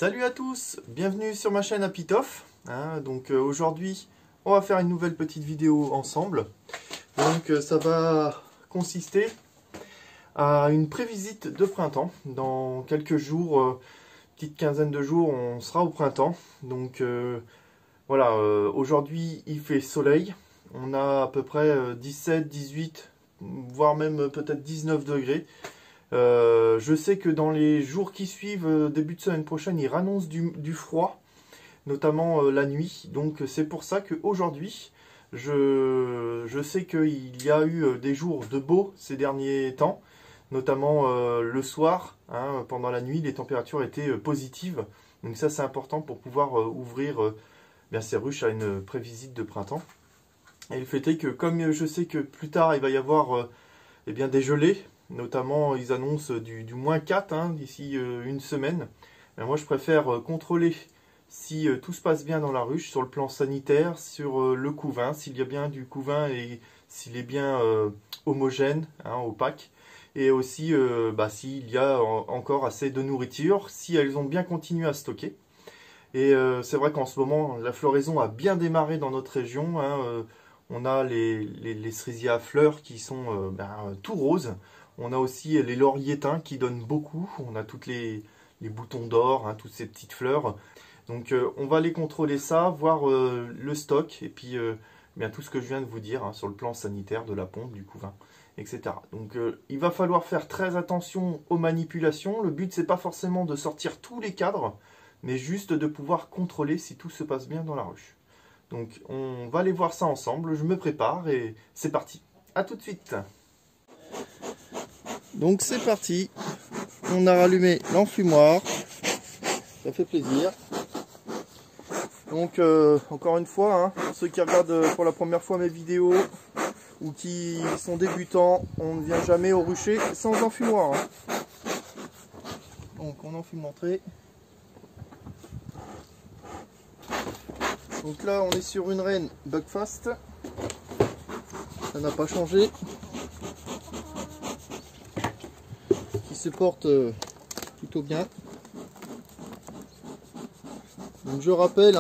Salut à tous, bienvenue sur ma chaîne Apitof. Aujourd'hui, on va faire une nouvelle petite vidéo ensemble. Ça va consister à une prévisite de printemps. Dans quelques jours, petite quinzaine de jours, on sera au printemps. Aujourd'hui il fait soleil. On a à peu près 17, 18, voire même peut-être 19 degrés. Je sais que dans les jours qui suivent, début de semaine prochaine, il annonce du froid, notamment la nuit. Donc c'est pour ça qu'aujourd'hui, je sais qu'il y a eu des jours de beau ces derniers temps, notamment le soir, pendant la nuit, les températures étaient positives. Donc ça c'est important pour pouvoir ouvrir ces ruches à une prévisite de printemps. Et le fait est que comme je sais que plus tard il va y avoir des gelées, notamment ils annoncent du -4 d'ici une semaine. Moi je préfère contrôler si tout se passe bien dans la ruche, sur le plan sanitaire, sur le couvain, s'il y a bien du couvain et s'il est bien homogène, opaque. Et aussi s'il y a encore assez de nourriture, si elles ont bien continué à stocker. Et c'est vrai qu'en ce moment la floraison a bien démarré dans notre région. On a les cerisiers à fleurs qui sont tout roses. On a aussi les lauriers teints qui donnent beaucoup. On a toutes les boutons d'or, toutes ces petites fleurs. Donc on va aller contrôler ça, voir le stock et puis tout ce que je viens de vous dire sur le plan sanitaire de la pompe, du couvain, etc. Donc il va falloir faire très attention aux manipulations. Le but c'est pas forcément de sortir tous les cadres, mais juste de pouvoir contrôler si tout se passe bien dans la ruche. Donc on va aller voir ça ensemble. Je me prépare et c'est parti. A tout de suite. Donc c'est parti, on a rallumé l'enfumoir, ça fait plaisir. Donc encore une fois, pour ceux qui regardent pour la première fois mes vidéos ou qui sont débutants, on ne vient jamais au rucher sans enfumoir. Donc on enfume l'entrée. Donc là on est sur une reine Buckfast, ça n'a pas changé. Se porte plutôt bien. Donc je rappelle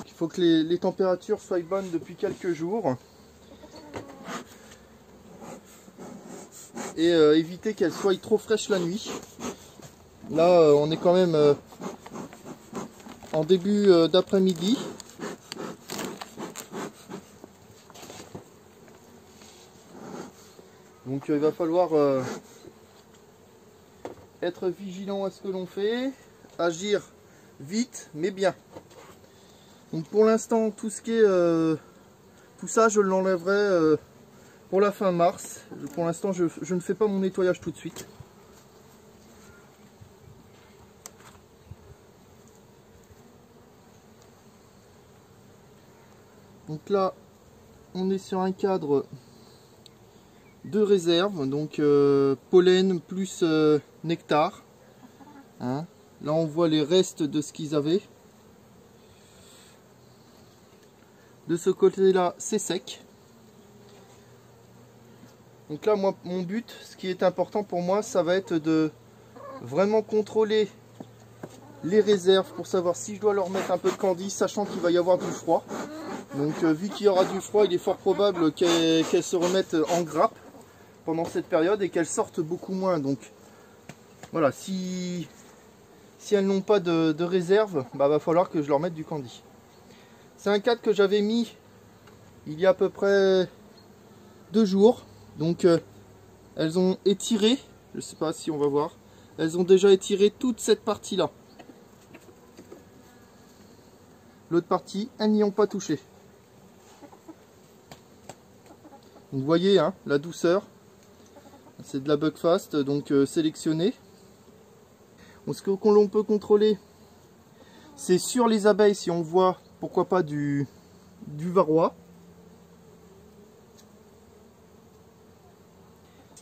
qu'il faut que les températures soient bonnes depuis quelques jours et éviter qu'elles soient trop fraîches la nuit. Là on est quand même en début d'après-midi. Donc il va falloir être vigilant à ce que l'on fait, agir vite mais bien. Donc pour l'instant tout ce qui est tout ça je l'enlèverai pour la fin mars. Pour l'instant je ne fais pas mon nettoyage tout de suite. Donc là on est sur un cadre de réserve, donc pollen plus nectar. Là on voit les restes de ce qu'ils avaient. De ce côté là c'est sec. Donc là moi mon but, ce qui est important pour moi, ça va être de vraiment contrôler les réserves pour savoir si je dois leur mettre un peu de candy, sachant qu'il va y avoir du froid. Donc vu qu'il y aura du froid, il est fort probable qu'elles se remettent en grappe pendant cette période et qu'elles sortent beaucoup moins. Donc voilà, si elles n'ont pas de réserve, va falloir que je leur mette du candy. C'est un cadre que j'avais mis il y a à peu près 2 jours. Donc elles ont étiré, je sais pas si on va voir, elles ont déjà étiré toute cette partie là. L'autre partie, elles n'y ont pas touché. Donc vous voyez la douceur. C'est de la Buckfast, donc sélectionnée. Ce que l'on peut contrôler, c'est sur les abeilles, si on voit, pourquoi pas du varroa.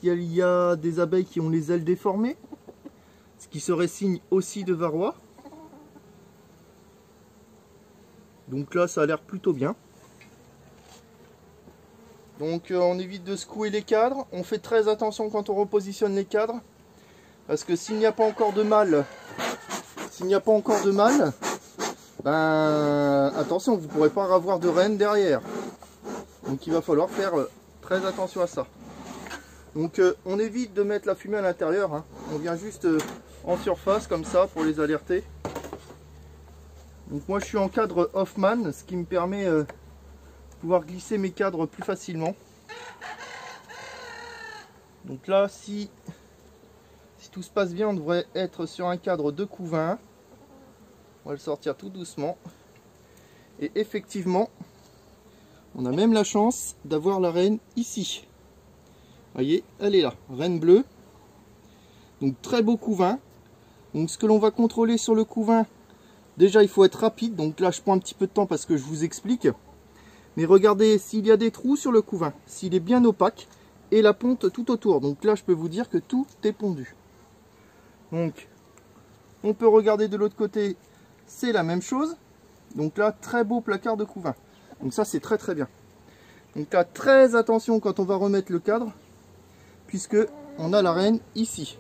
Il y a des abeilles qui ont les ailes déformées, ce qui serait signe aussi de varroa. Donc là, ça a l'air plutôt bien. Donc on évite de secouer les cadres, on fait très attention quand on repositionne les cadres, parce que s'il n'y a pas encore de mâle, s'il n'y a pas encore de mâle, ben attention, vous ne pourrez pas avoir de reine derrière. Donc il va falloir faire très attention à ça. Donc on évite de mettre la fumée à l'intérieur, hein. On vient juste en surface comme ça pour les alerter. Donc moi je suis en cadre Hoffman, ce qui me permet de pouvoir glisser mes cadres plus facilement. Donc là si tout se passe bien, on devrait être sur un cadre de couvain. On va le sortir tout doucement. Et effectivement, on a même la chance d'avoir la reine ici. Vous voyez, elle est là, reine bleue. Donc très beau couvain. Donc ce que l'on va contrôler sur le couvain, déjà il faut être rapide. Donc là je prends un petit peu de temps parce que je vous explique. Mais regardez s'il y a des trous sur le couvain, s'il est bien opaque. Et la ponte tout autour. Donc là je peux vous dire que tout est pondu. Donc on peut regarder de l'autre côté, c'est la même chose. Donc là très beau placard de couvain. Donc ça c'est très très bien. Donc là très attention quand on va remettre le cadre, puisque on a la reine ici.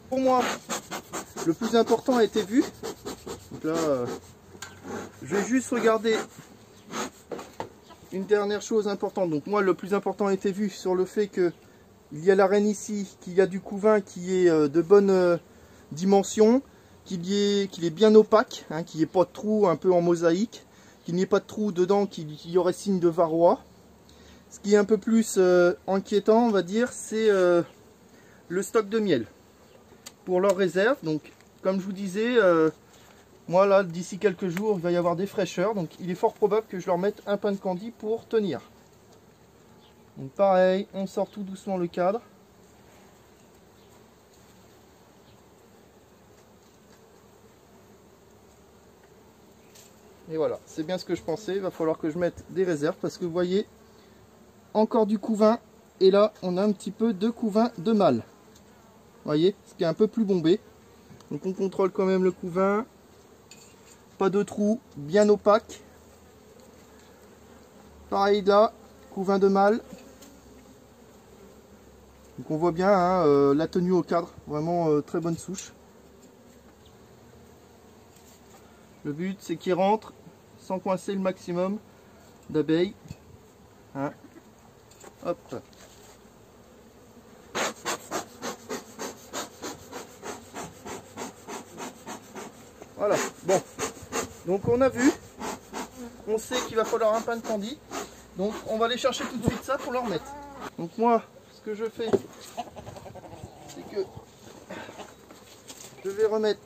Pour moi, le plus important a été vu. Donc là, je vais juste regarder une dernière chose importante. Donc moi, le plus important a été vu sur le fait que il y a la reine ici, qu'il y a du couvain qui est de bonne dimension, qu'il est bien opaque, hein, qu'il n'y ait pas de trou un peu en mosaïque, qu'il n'y ait pas de trou dedans, qu'il y aurait signe de varroa. Ce qui est un peu plus inquiétant, on va dire, c'est le stock de miel pour leur réserve. Donc comme je vous disais, moi là d'ici quelques jours il va y avoir des fraîcheurs, donc il est fort probable que je leur mette un pain de candy pour tenir. Donc pareil, on sort tout doucement le cadre. Et voilà, c'est bien ce que je pensais. Il va falloir que je mette des réserves parce que vous voyez, encore du couvain. Et là, on a un petit peu de couvain de mâle. Vous voyez, ce qui est un peu plus bombé. Donc on contrôle quand même le couvain. Pas de trou, bien opaque. Pareil là, couvain de mâle. Donc on voit bien hein, la tenue au cadre, vraiment très bonne souche. Le but c'est qu'il rentre sans coincer le maximum d'abeilles. Hein. Hop. Voilà, bon. Donc on a vu, on sait qu'il va falloir un pain de candy. Donc on va aller chercher tout de suite ça pour leur mettre. Donc moi, ce que je fais, c'est que je vais remettre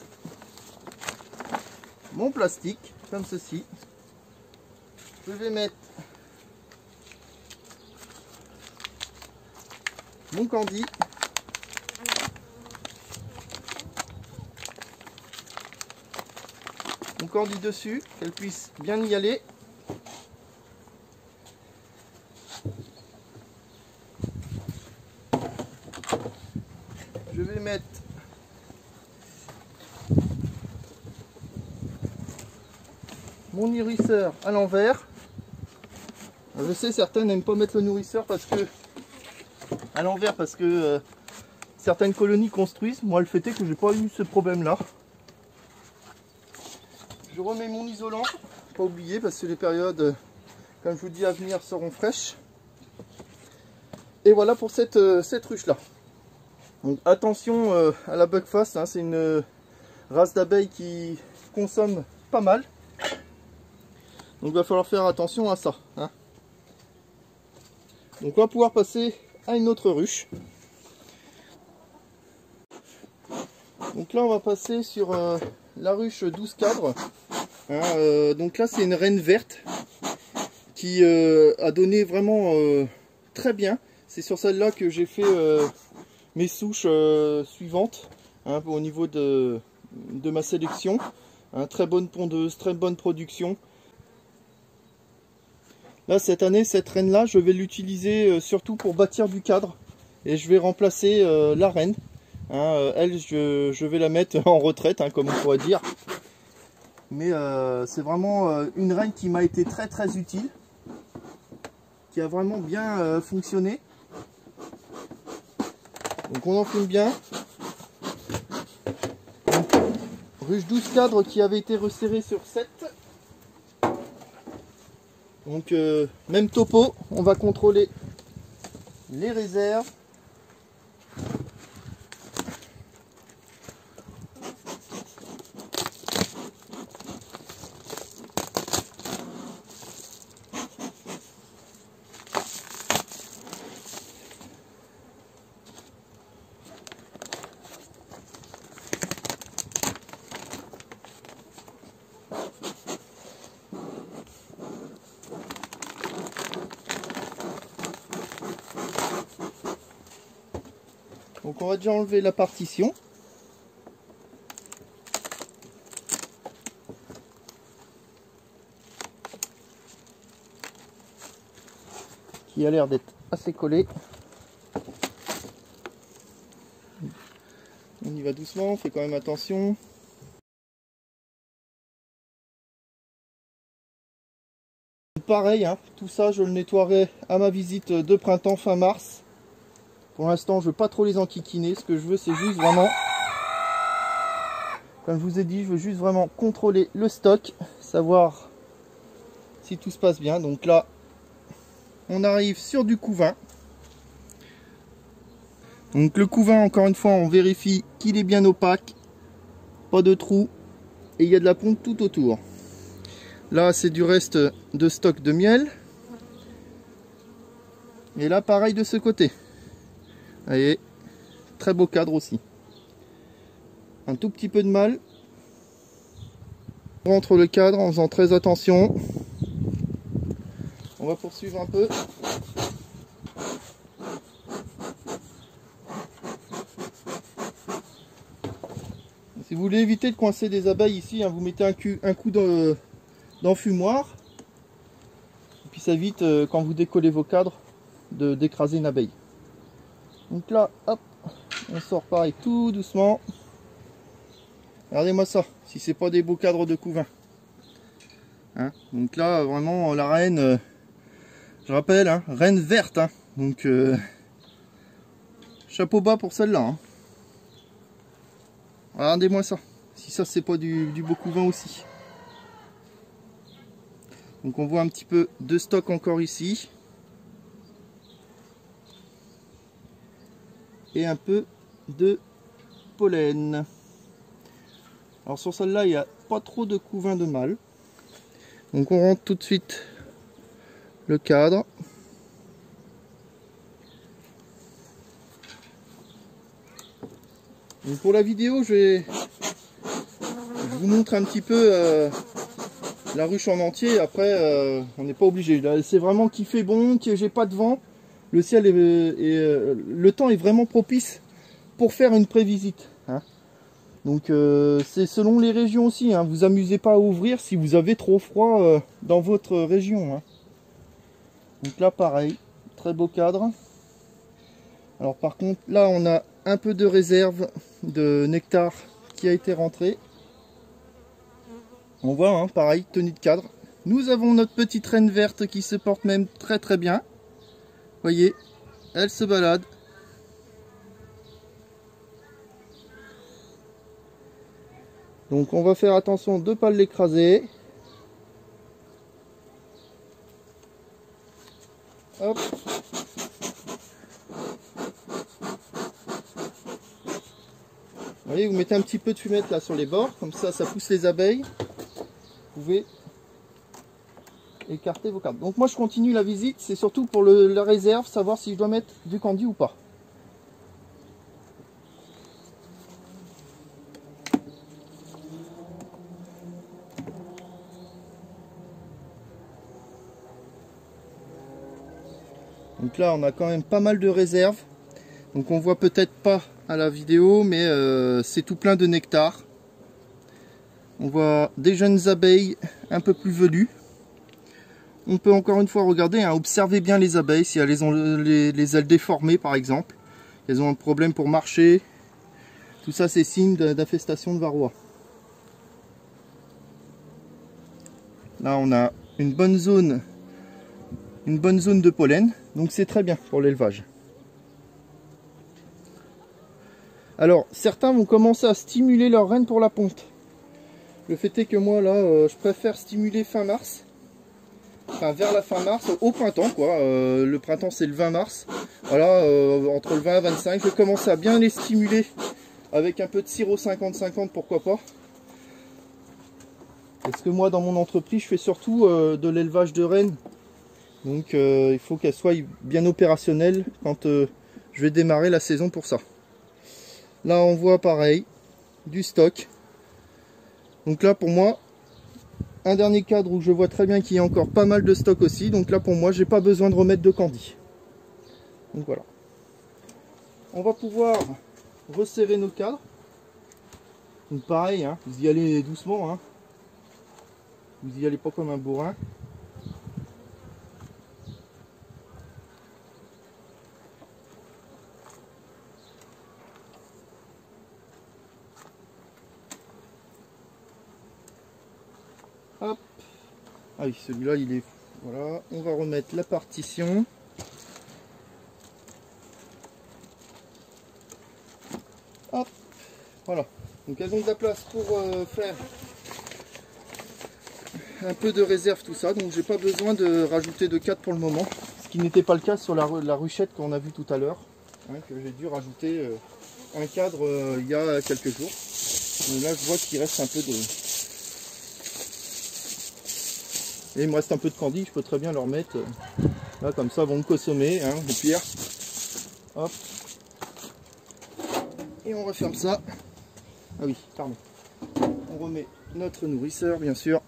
mon plastique, comme ceci. Je vais mettre mon candy. Mon candy dessus, qu'elle puisse bien y aller. Je vais mettre mon nourrisseur à l'envers. Je sais, certains n'aiment pas mettre le nourrisseur parce que à l'envers parce que certaines colonies construisent. Moi, le fait est que j'ai pas eu ce problème-là. Je remets mon isolant, pas oublier parce que les périodes, comme je vous dis à venir, seront fraîches. Et voilà pour cette ruche-là. Donc attention à la bugfast, hein, c'est une race d'abeilles qui consomme pas mal. Donc il va falloir faire attention à ça. Hein. Donc on va pouvoir passer à une autre ruche. Donc là on va passer sur la ruche 12 cadres. Hein, donc là c'est une reine verte qui a donné vraiment très bien. C'est sur celle-là que j'ai fait mes souches suivantes hein, au niveau de ma sélection. Hein, très bonne pondeuse, très bonne production. Là cette année, cette reine là, je vais l'utiliser surtout pour bâtir du cadre. Et je vais remplacer la reine. Hein, elle, je vais la mettre en retraite, hein, comme on pourrait dire. Mais c'est vraiment une reine qui m'a été très très utile, qui a vraiment bien fonctionné. Donc on enfile bien. Donc, ruche 12 cadres qui avait été resserré sur 7. Donc même topo, on va contrôler les réserves. Donc on va déjà enlever la partition. Qui a l'air d'être assez collé. On y va doucement, on fait quand même attention. Pareil, hein, tout ça je le nettoierai à ma visite de printemps fin mars. Pour l'instant, je ne veux pas trop les enquiquiner. Ce que je veux, c'est juste vraiment, comme je vous ai dit, je veux juste vraiment contrôler le stock, savoir si tout se passe bien. Donc là, on arrive sur du couvain. Donc le couvain, encore une fois, on vérifie qu'il est bien opaque, pas de trous, et il y a de la pompe tout autour. Là, c'est du reste de stock de miel. Et là, pareil de ce côté. Vous voyez, très beau cadre aussi. Un tout petit peu de mal. On rentre le cadre en faisant très attention. On va poursuivre un peu. Si vous voulez éviter de coincer des abeilles ici, hein, vous mettez un coup d'enfumoir. Et puis ça évite, quand vous décollez vos cadres, d'écraser une abeille. Donc là, hop, on sort pareil tout doucement. Regardez-moi ça, si c'est pas des beaux cadres de couvain. Hein, donc là, vraiment, la reine, je rappelle, hein, reine verte. Hein, donc, chapeau bas pour celle-là. Hein. Regardez-moi ça, si ça c'est pas du beau couvain aussi. Donc on voit un petit peu de stock encore ici. Et un peu de pollen. Alors sur celle-là, il n'y a pas trop de couvain de mâle. Donc on rentre tout de suite le cadre. Donc pour la vidéo, je vous montre un petit peu la ruche en entier. Après, on n'est pas obligé. C'est vraiment qu'il fait bon, que j'ai pas de vent. Le ciel le temps est vraiment propice pour faire une prévisite. Hein. Donc c'est selon les régions aussi. Hein. Vous amusez pas à ouvrir si vous avez trop froid dans votre région. Hein. Donc là pareil, très beau cadre. Alors par contre là on a un peu de réserve de nectar qui a été rentré. On voit hein, pareil, tenue de cadre. Nous avons notre petite reine verte qui se porte même très très bien. Voyez, elle se balade. Donc on va faire attention de ne pas l'écraser. Hop. Vous voyez, vous mettez un petit peu de fumette là sur les bords, comme ça, ça pousse les abeilles. Vous pouvez écarter vos cartes. Donc moi je continue la visite, c'est surtout pour la réserve, savoir si je dois mettre du candy ou pas. Donc là on a quand même pas mal de réserves. Donc on voit peut-être pas à la vidéo, mais c'est tout plein de nectar. On voit des jeunes abeilles un peu plus velues. On peut encore une fois regarder, hein, observer bien les abeilles, si elles ont les ailes déformées par exemple. Elles ont un problème pour marcher. Tout ça c'est signe d'infestation de varroa. Là on a une bonne zone de pollen, donc c'est très bien pour l'élevage. Alors certains vont commencer à stimuler leurs reines pour la ponte. Le fait est que moi là je préfère stimuler fin mars, enfin vers la fin mars, au printemps quoi. Le printemps c'est le 20 mars, voilà, entre le 20 et 25 je vais commencer à bien les stimuler avec un peu de sirop 50-50, pourquoi pas. Parce que moi dans mon entreprise je fais surtout de l'élevage de rennes, donc il faut qu'elles soient bien opérationnelles quand je vais démarrer la saison pour ça. Là on voit pareil du stock. Donc là pour moi, un dernier cadre où je vois très bien qu'il y a encore pas mal de stock aussi. Donc là pour moi j'ai pas besoin de remettre de candy. Donc voilà. On va pouvoir resserrer nos cadres. Donc pareil, hein, vous y allez doucement. Hein. Vous y allez pas comme un bourrin. Hop. Ah oui, celui-là il est... Voilà, on va remettre la partition. Hop. Voilà. Donc elles ont de la place pour faire un peu de réserve, tout ça. Donc j'ai pas besoin de rajouter de cadre pour le moment. Ce qui n'était pas le cas sur la ruchette qu'on a vu tout à l'heure. Hein, que j'ai dû rajouter un cadre il y a quelques jours. Et là je vois qu'il reste un peu de... Et il me reste un peu de candy, je peux très bien leur mettre là comme ça, vont me consommer, hein, au pire. Hop. Et on referme ça. Ah oui, pardon. On remet notre nourrisseur, bien sûr.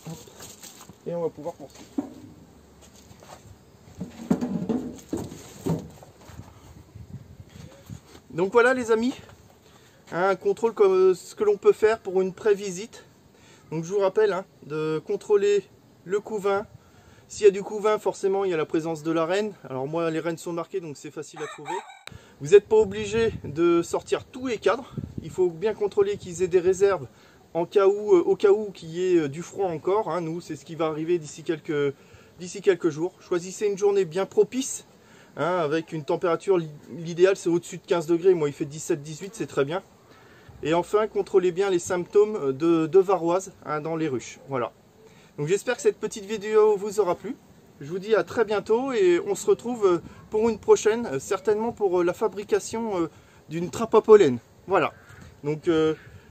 Hop. Et on va pouvoir poursuivre. Donc voilà les amis. Un contrôle comme ce que l'on peut faire pour une pré-visite. Donc je vous rappelle hein, de contrôler le couvain. S'il y a du couvain, forcément il y a la présence de la reine. Alors moi les reines sont marquées donc c'est facile à trouver. Vous n'êtes pas obligé de sortir tous les cadres. Il faut bien contrôler qu'ils aient des réserves en cas où, au cas où qu'il y ait du froid encore. Hein. Nous c'est ce qui va arriver d'ici quelques jours. Choisissez une journée bien propice. Hein, avec une température, l'idéal c'est au-dessus de 15 degrés. Moi il fait 17-18, c'est très bien. Et enfin, contrôlez bien les symptômes de varroise hein, dans les ruches. Voilà. Donc j'espère que cette petite vidéo vous aura plu. Je vous dis à très bientôt et on se retrouve pour une prochaine, certainement pour la fabrication d'une trappe à pollen. Voilà. Donc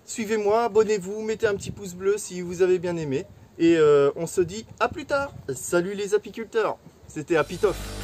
suivez-moi, abonnez-vous, mettez un petit pouce bleu si vous avez bien aimé. Et on se dit à plus tard. Salut les apiculteurs. C'était Apitof.